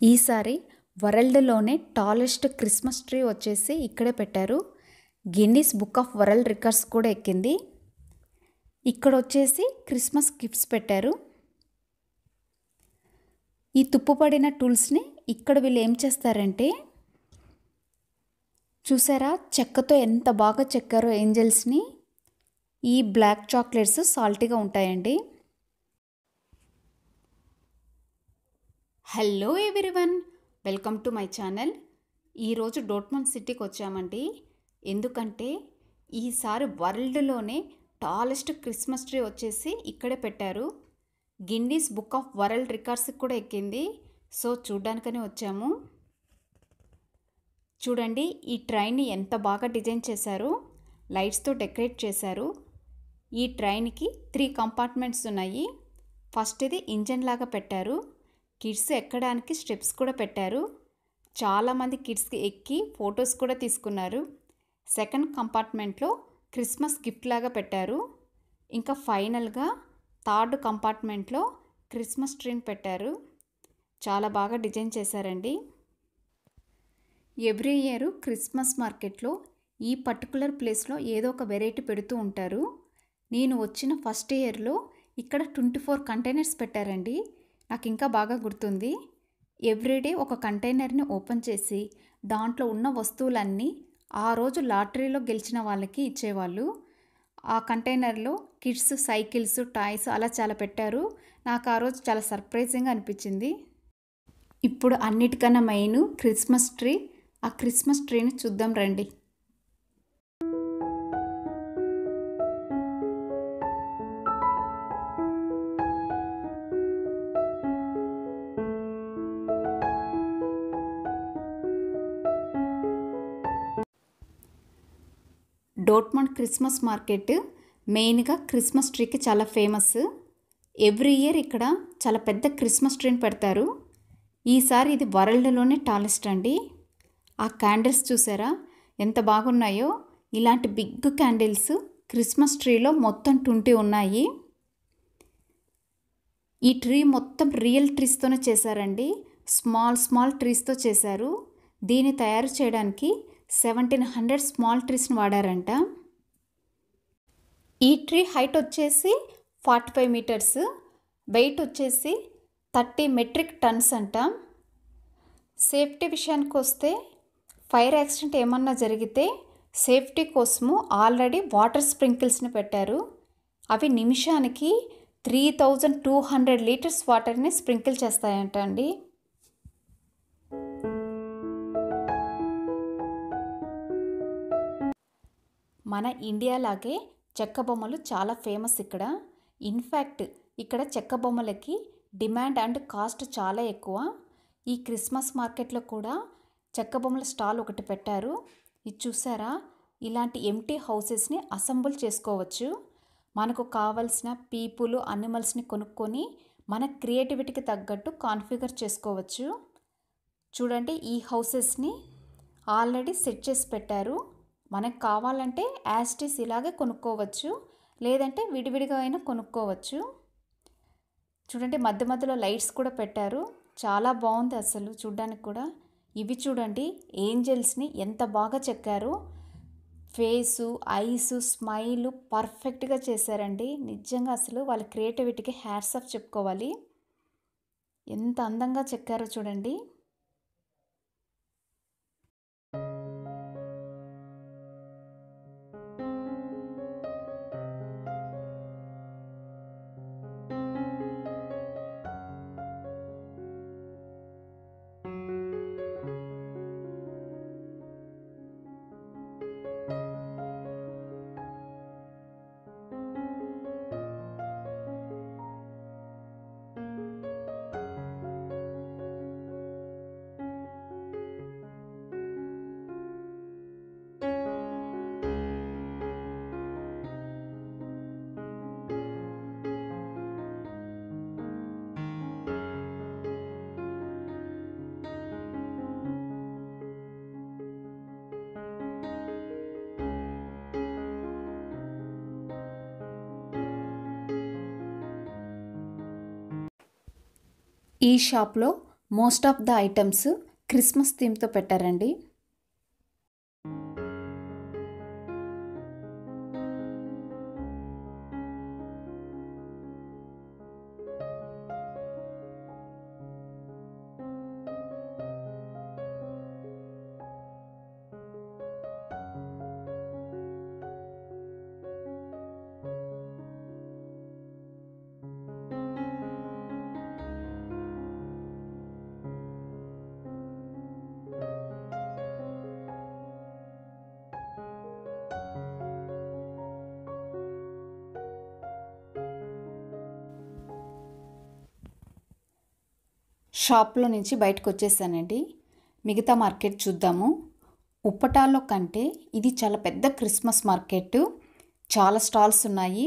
ఈసారి వరల్డ్లోనే tallest Christmas tree వచ్చేసి ఇక్కడే పెట్టారు. Guinness book of world records కూడా ఎక్కింది. ఇక్కడ వచ్చేసి క్రిస్మస్ గిఫ్ట్స్ పెట్టారు. ఈ తుప్పుపడిన టూల్స్ని ఇక్కడ వీళ్ళు ఏం చేస్తారంటే, చూసారా చెక్కతో ఎంత బాగా చెక్కారో ఏంజల్స్ని. ఈ బ్లాక్ చాక్లెట్స్ సాల్టీగా ఉంటాయండి. Hello everyone, welcome to my channel. ఈరోజు డోర్ట్మండ్ సిటీకి వచ్చామండి. ఎందుకంటే ఈసారి వరల్డ్లోనే టాలెస్ట్ క్రిస్మస్ ట్రీ వచ్చేసి ఇక్కడే పెట్టారు. గిన్నీస్ బుక్ ఆఫ్ వరల్డ్ రికార్డ్స్కి కూడా ఎక్కింది. సో చూడ్డానికనే వచ్చాము. చూడండి ఈ ట్రైన్ని ఎంత బాగా డిజైన్ చేశారు. లైట్స్తో డెకరేట్ చేశారు. ఈ ట్రైన్కి 3 కంపార్ట్మెంట్స్ ఉన్నాయి. ఫస్ట్ ఇది ఇంజన్ లాగా పెట్టారు. కిడ్స్ ఎక్కడానికి స్టెప్స్ కూడా పెట్టారు. చాలామంది కిడ్స్కి ఎక్కి ఫొటోస్ కూడా తీసుకున్నారు. సెకండ్ కంపార్ట్మెంట్లో క్రిస్మస్ గిఫ్ట్ లాగా పెట్టారు. ఇంకా ఫైనల్గా థర్డ్ కంపార్ట్మెంట్లో క్రిస్మస్ ట్రీని పెట్టారు. చాలా బాగా డిజైన్ చేశారండి. ఎవ్రీ ఇయర్ క్రిస్మస్ మార్కెట్లో ఈ పర్టికులర్ ప్లేస్లో ఏదో ఒక వెరైటీ పెడుతూ ఉంటారు. నేను వచ్చిన ఫస్ట్ ఇయర్లో ఇక్కడ 24 కంటైనర్స్ పెట్టారండి. నాకు ఇంకా బాగా గుర్తుంది. ఎవ్రీడే ఒక కంటైనర్ని ఓపెన్ చేసి దాంట్లో ఉన్న వస్తువులన్నీ ఆ రోజు లాటరీలో గెలిచిన వాళ్ళకి ఇచ్చేవాళ్ళు. ఆ కంటైనర్లో కిడ్స్ సైకిల్స్, టాయ్స్ అలా చాలా పెట్టారు. నాకు ఆ రోజు చాలా సర్ప్రైజింగ్గా అనిపించింది. ఇప్పుడు అన్నిటికన్నా మెయిన్ క్రిస్మస్ ట్రీ. ఆ క్రిస్మస్ ట్రీని చూద్దాం రండి. డోర్ట్మండ్ క్రిస్మస్ మార్కెట్ మెయిన్గా క్రిస్మస్ ట్రీకి చాలా ఫేమస్. ఎవ్రీ ఇయర్ ఇక్కడ చాలా పెద్ద క్రిస్మస్ ట్రీని పెడతారు. ఈసారి ఇది వరల్డ్లోనే టాలెస్ట్ అండి. ఆ క్యాండిల్స్ చూసారా ఎంత బాగున్నాయో. ఇలాంటి బిగ్ క్యాండిల్స్ క్రిస్మస్ ట్రీలో మొత్తం 20 ఉన్నాయి. ఈ ట్రీ మొత్తం రియల్ ట్రీస్తోనే చేశారండి. స్మాల్ ట్రీస్తో చేశారు. దీన్ని తయారు చేయడానికి 1700 స్మాల్ ట్రీస్ని వాడారంట. ఈ ట్రీ హైట్ వచ్చేసి 45 మీటర్స్, వెయిట్ వచ్చేసి 30 మెట్రిక్ టన్స్ అంట. సేఫ్టీ విషయానికి వస్తే ఫైర్ యాక్సిడెంట్ ఏమన్నా జరిగితే సేఫ్టీ కోసము ఆల్రెడీ వాటర్ స్ప్రింకిల్స్ని పెట్టారు. అవి నిమిషానికి 3200 లీటర్స్ వాటర్ని స్ప్రింకిల్ చేస్తాయంట అండి. మన ఇండియాలాగే చెక్క బొమ్మలు చాలా ఫేమస్ ఇక్కడ. ఇన్ఫ్యాక్ట్ ఇక్కడ చెక్క బొమ్మలకి డిమాండ్ అండ్ కాస్ట్ చాలా ఎక్కువ. ఈ క్రిస్మస్ మార్కెట్లో కూడా చెక్క బొమ్మల స్టాల్ ఒకటి పెట్టారు. ఇది చూసారా, ఇలాంటి ఎంటీ హౌసెస్ని అసెంబుల్ చేసుకోవచ్చు. మనకు కావలసిన పీపుల్, అనిమల్స్ని కొనుక్కొని మన క్రియేటివిటీకి తగ్గట్టు కాన్ఫిగర్ చేసుకోవచ్చు. చూడండి ఈ హౌసెస్ని ఆల్రెడీ సెట్ చేసి పెట్టారు. మనకు కావాలంటే యాస్టీస్ ఇలాగే కొనుక్కోవచ్చు, లేదంటే విడివిడిగా అయినా కొనుక్కోవచ్చు. చూడండి మధ్య మధ్యలో లైట్స్ కూడా పెట్టారు. చాలా బాగుంది అసలు చూడ్డానికి కూడా. ఇవి చూడండి ఏంజల్స్ని ఎంత బాగా చెక్కారు. ఫేసు, ఐసు, స్మైల్ పర్ఫెక్ట్గా చేశారండి. నిజంగా అసలు వాళ్ళ క్రియేటివిటీకి హ్యాట్స్ ఆఫ్ చెప్పుకోవాలి. ఎంత అందంగా చెక్కారో చూడండి. ఈ షాప్లో most of the items Christmas థీమ్తో పెట్టారండి. షాప్లో నుంచి బయటకు వచ్చేసానండి. మిగతా మార్కెట్ చూద్దాము. ఉప్పటాలో కంటే ఇది చాలా పెద్ద క్రిస్మస్ మార్కెట్. చాలా స్టాల్స్ ఉన్నాయి.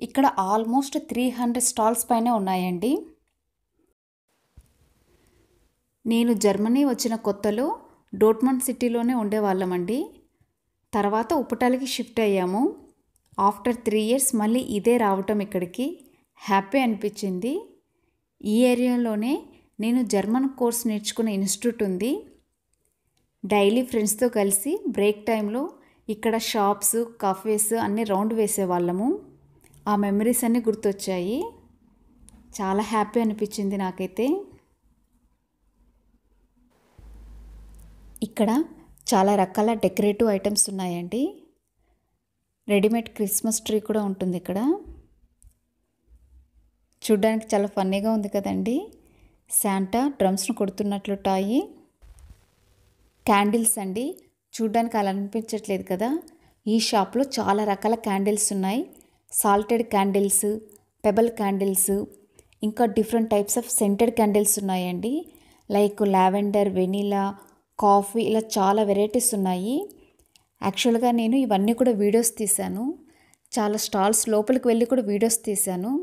ఇక్కడ ఆల్మోస్ట్ 300 స్టాల్స్ పైన ఉన్నాయండి. నేను జర్మనీ వచ్చిన కొత్తలో డోర్ట్మండ్ సిటీలోనే ఉండేవాళ్ళమండి. తర్వాత ఉప్పటాలకి షిఫ్ట్ అయ్యాము. ఆఫ్టర్ 3 ఇయర్స్ మళ్ళీ ఇదే రావటం ఇక్కడికి హ్యాపీ అనిపించింది. ఈ ఏరియాలోనే నేను జర్మన్ కోర్స్ నేర్చుకునే ఇన్స్టిట్యూట్ ఉంది. డైలీ ఫ్రెండ్స్తో కలిసి బ్రేక్ టైంలో ఇక్కడ షాప్స్, కాఫేస్ అన్నీ రౌండ్ వేసేవాళ్ళము. ఆ మెమరీస్ అన్నీ గుర్తొచ్చాయి. చాలా హ్యాపీ అనిపించింది నాకైతే. ఇక్కడ చాలా రకాల డెకరేటివ్ ఐటమ్స్ ఉన్నాయండి. రెడీమేడ్ క్రిస్మస్ ట్రీ కూడా ఉంటుంది ఇక్కడ. చూడ్డానికి చాలా ఫన్నీగా ఉంది కదండి. శాంటా డ్రమ్స్ను కొడుతున్నట్లు టాయి. క్యాండిల్స్ అండి. చూడ్డానికి అలా అనిపించట్లేదు కదా. ఈ షాప్లో చాలా రకాల క్యాండిల్స్ ఉన్నాయి. సాల్టెడ్ క్యాండిల్స్, పెబల్ క్యాండిల్స్, ఇంకా different types of scented candles ఉన్నాయండి. లైక్ లావెండర్, వెనిలా, కాఫీ, ఇలా చాలా వెరైటీస్ ఉన్నాయి. యాక్చువల్గా నేను ఇవన్నీ కూడా వీడియోస్ తీశాను. చాలా స్టాల్స్ లోపలికి వెళ్ళి కూడా వీడియోస్ తీశాను.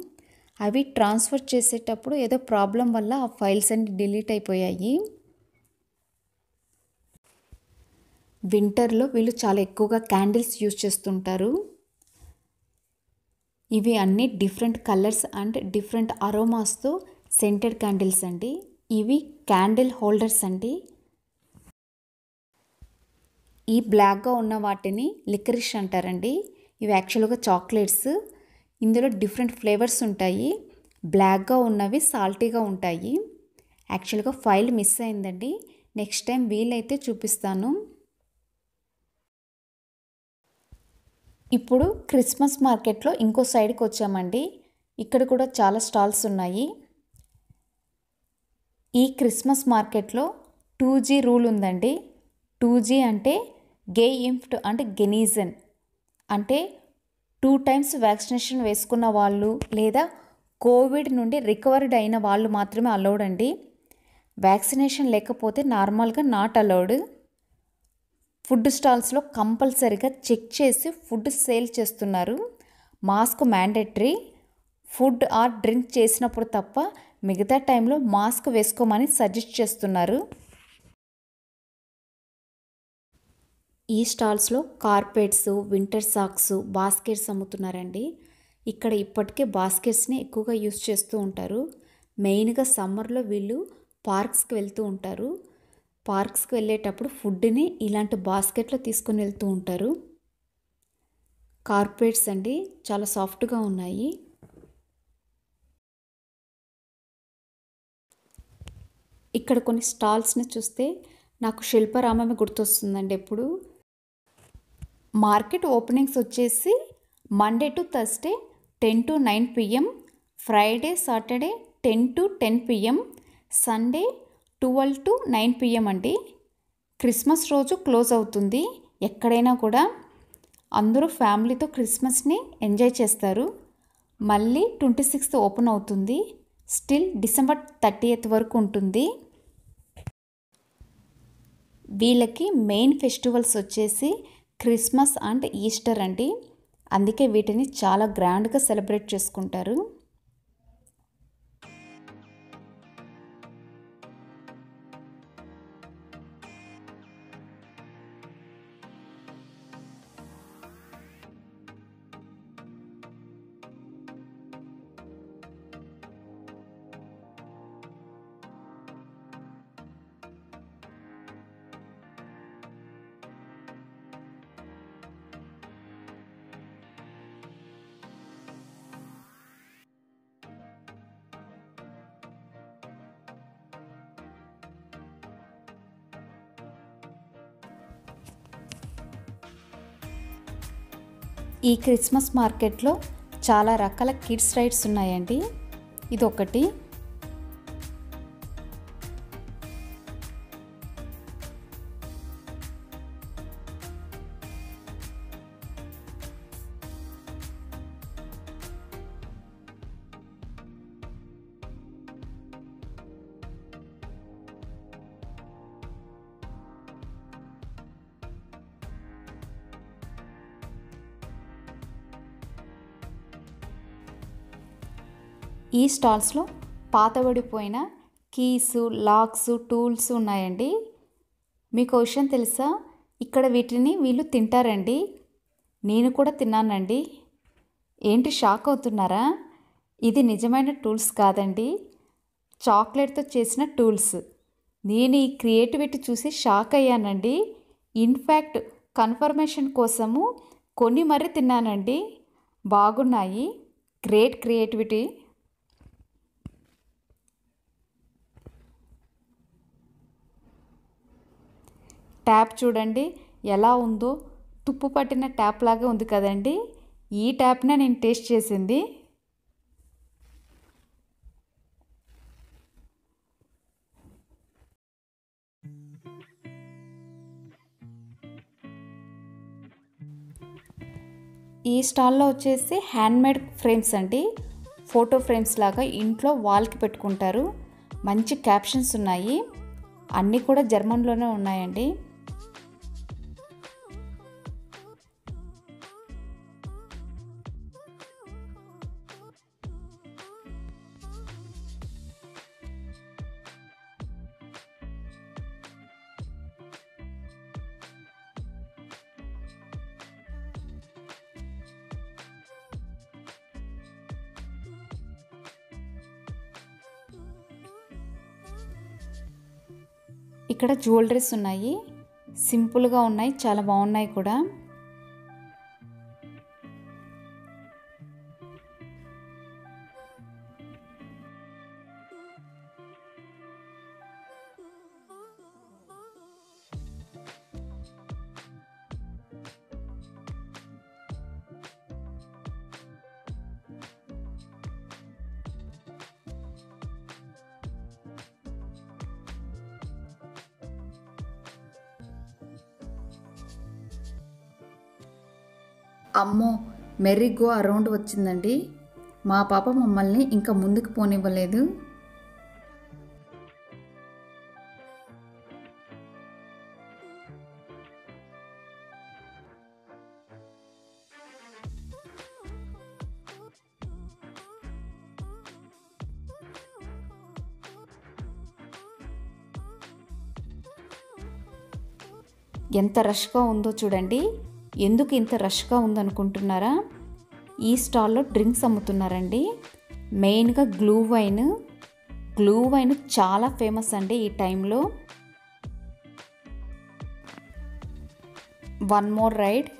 అవి ట్రాన్స్ఫర్ చేసేటప్పుడు ఏదో ప్రాబ్లం వల్ల ఆ ఫైల్స్ అన్ని డిలీట్ అయిపోయాయి. వింటర్లో వీళ్ళు చాలా ఎక్కువగా క్యాండిల్స్ యూజ్ చేస్తుంటారు. ఇవి అన్ని డిఫరెంట్ కలర్స్ అండ్ డిఫరెంట్ అరోమాస్తో సెంటెడ్ క్యాండిల్స్ అండి. ఇవి క్యాండిల్ హోల్డర్స్ అండి. ఈ బ్లాక్గా ఉన్న వాటిని లికరిష్ అంటారండి. ఇవి యాక్చువల్గా చాక్లెట్స్. ఇందులో డిఫరెంట్ ఫ్లేవర్స్ ఉంటాయి. బ్లాక్గా ఉన్నవి సాల్టీగా ఉంటాయి. యాక్చువల్గా ఫైల్ మిస్ అయిందండి. నెక్స్ట్ టైం వీలైతే చూపిస్తాను. ఇప్పుడు క్రిస్మస్ మార్కెట్లో ఇంకో సైడ్కి వచ్చామండి. ఇక్కడ కూడా చాలా స్టాల్స్ ఉన్నాయి. ఈ క్రిస్మస్ మార్కెట్లో 2G రూల్ ఉందండి. 2G అంటే గే ఇంఫ్ట్ అండ్ గెనీజన్. అంటే 2 times వ్యాక్సినేషన్ వేసుకున్న వాళ్ళు లేదా కోవిడ్ నుండి రికవర్డ్ అయిన వాళ్ళు మాత్రమే అలౌడ్ అండి. వ్యాక్సినేషన్ లేకపోతే నార్మల్గా నాట్ అలౌడ్. ఫుడ్ స్టాల్స్లో కంపల్సరీగా చెక్ చేసి ఫుడ్ సేల్ చేస్తున్నారు. Mask mandatory. Food are drink చేసినప్పుడు తప్ప మిగతా టైంలో మాస్క్ వేసుకోమని సజెస్ట్ చేస్తున్నారు. ఈ స్టాల్స్లో కార్పెట్స్, వింటర్ సాక్స్, బాస్కెట్స్ అమ్ముతున్నారండి. ఇక్కడ ఇప్పటికే బాస్కెట్స్ని ఎక్కువగా యూస్ చేస్తూ ఉంటారు. మెయిన్గా సమ్మర్లో వీళ్ళు పార్క్స్కి వెళ్తూ ఉంటారు. పార్క్స్కి వెళ్ళేటప్పుడు ఫుడ్ని ఇలాంటి బాస్కెట్లో తీసుకుని వెళ్తూ ఉంటారు. కార్పెట్స్ అండి, చాలా సాఫ్ట్గా ఉన్నాయి. ఇక్కడ కొన్ని స్టాల్స్ని చూస్తే నాకు శిల్పారామమే గుర్తొస్తుందండి. ఎప్పుడు మార్కెట్ ఓపెనింగ్స్ వచ్చేసి Monday to Thursday 10 to 9 PM, Friday, Saturday 10 to 10 PM, Sunday 12 to 9 PM అండి. క్రిస్మస్ రోజు క్లోజ్ అవుతుంది. ఎక్కడైనా కూడా అందరూ ఫ్యామిలీతో క్రిస్మస్ని ఎంజాయ్ చేస్తారు. మళ్ళీ 26th ఓపెన్ అవుతుంది. స్టిల్ December 30th వరకు ఉంటుంది. వీళ్ళకి మెయిన్ ఫెస్టివల్స్ వచ్చేసి క్రిస్మస్ అండ్ ఈస్టర్ అండి. అందుకే వీటిని చాలా గ్రాండ్గా సెలబ్రేట్ చేసుకుంటారు. ఈ క్రిస్మస్ మార్కెట్లో చాలా రకాల కిడ్స్ రైడ్స్ ఉన్నాయండి. ఇదొకటి. ఈ స్టాల్స్లో పాతబడిపోయిన కీసు, లాక్స్, టూల్స్ ఉన్నాయండి. మీకు విషయం తెలుసా, ఇక్కడ వీటిని వీళ్ళు తింటారండి. నేను కూడా తిన్నానండి. ఏంటి షాక్ అవుతున్నారా? ఇది నిజమైన టూల్స్ కాదండి, చాక్లెట్తో చేసిన టూల్స్. నేను ఈ క్రియేటివిటీ చూసి షాక్ అయ్యానండి. ఇన్ఫ్యాక్ట్ కన్ఫర్మేషన్ కోసము కొన్ని మరీ తిన్నానండి. బాగున్నాయి. Great creativity. ట్యాప్ చూడండి ఎలా ఉందో, తుప్పు పట్టిన ట్యాప్ లాగా ఉంది కదండి. ఈ ట్యాప్నే నేను టేస్ట్ చేసింది. ఈ స్టాల్లో వచ్చేసి హ్యాండ్మేడ్ ఫ్రేమ్స్ అండి. ఫోటో ఫ్రేమ్స్ లాగా ఇంట్లో వాల్కి పెట్టుకుంటారు. మంచి క్యాప్షన్స్ ఉన్నాయి. అన్నీ కూడా జర్మన్లోనే ఉన్నాయండి. ఇక్కడ జ్యువెలరీస్ ఉన్నాయి. సింపుల్గా ఉన్నాయి, చాలా బాగున్నాయి కూడా. అమ్మో, మెర్రీ గో అరౌండ్ వచ్చిందండి. మా పాప మమ్మల్ని ఇంకా ముందుకు పోనివ్వలేదు. ఎంత రష్గా ఉందో చూడండి. ఎందుకు ఇంత రష్గా ఉందనుకుంటున్నారా? ఈ స్టాల్లో డ్రింక్స్ అమ్ముతున్నారండి. మెయిన్గా గ్లూ వైన్ చాలా ఫేమస్ అండి ఈ టైంలో. One more ride.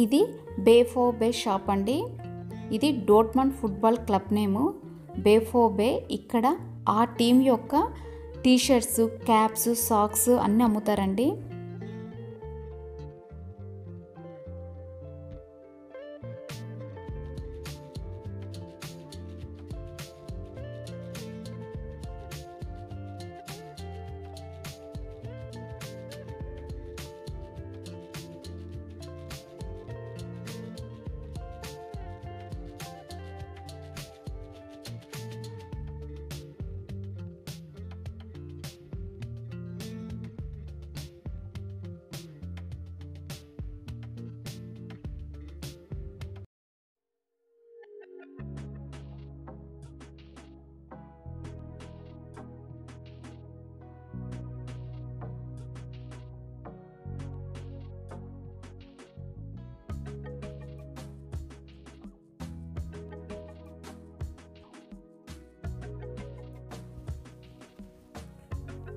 ఇది బేఫోబే షాప్ అండి. ఇది డోర్ట్మండ్ ఫుట్బాల్ క్లబ్ నేము బేఫోబే. ఇక్కడ ఆ టీం యొక్క టీషర్ట్స్, క్యాప్స్, సాక్స్ అన్నీ అమ్ముతారండి.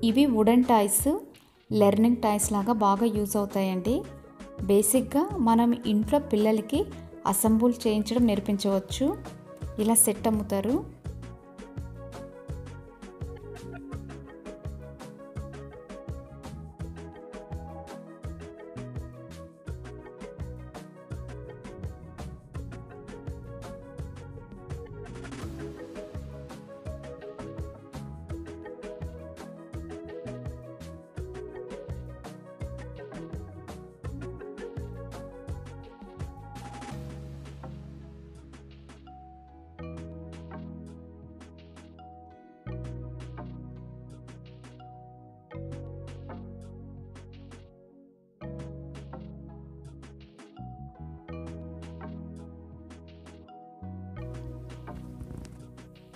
ఇవి వుడెన్ టాయ్స్, లెర్నింగ్ టాయ్స్ లాగా బాగా యూజ్ అవుతాయండి. బేసిక్గా మనం ఇంట్లో పిల్లలకి అసెంబుల్ చేయించడం నేర్పించవచ్చు. ఇలా సెట్ అమ్ముతారు.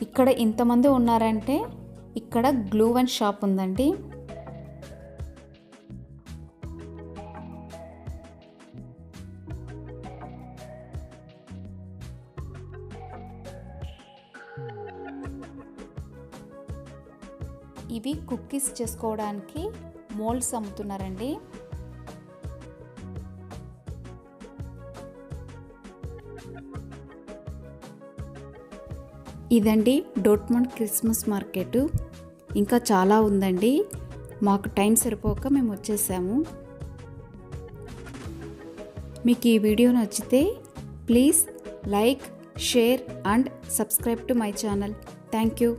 ఇక్కడ ఇంతమంది ఉన్నారంటే ఇక్కడ గ్లూ వన్ షాప్ ఉందండి. ఇవి కుకీస్ చేసుకోవడానికి మోల్డ్స్ అమ్ముతున్నారండి. ఇదండి డోర్ట్మండ్ క్రిస్మస్ మార్కెట్. ఇంకా చాలా ఉందండి, మాకు టైం సరిపోక మేము వచ్చేసాము. మీకు ఈ వీడియో నచ్చితే please like, share and subscribe to my channel. Thank you.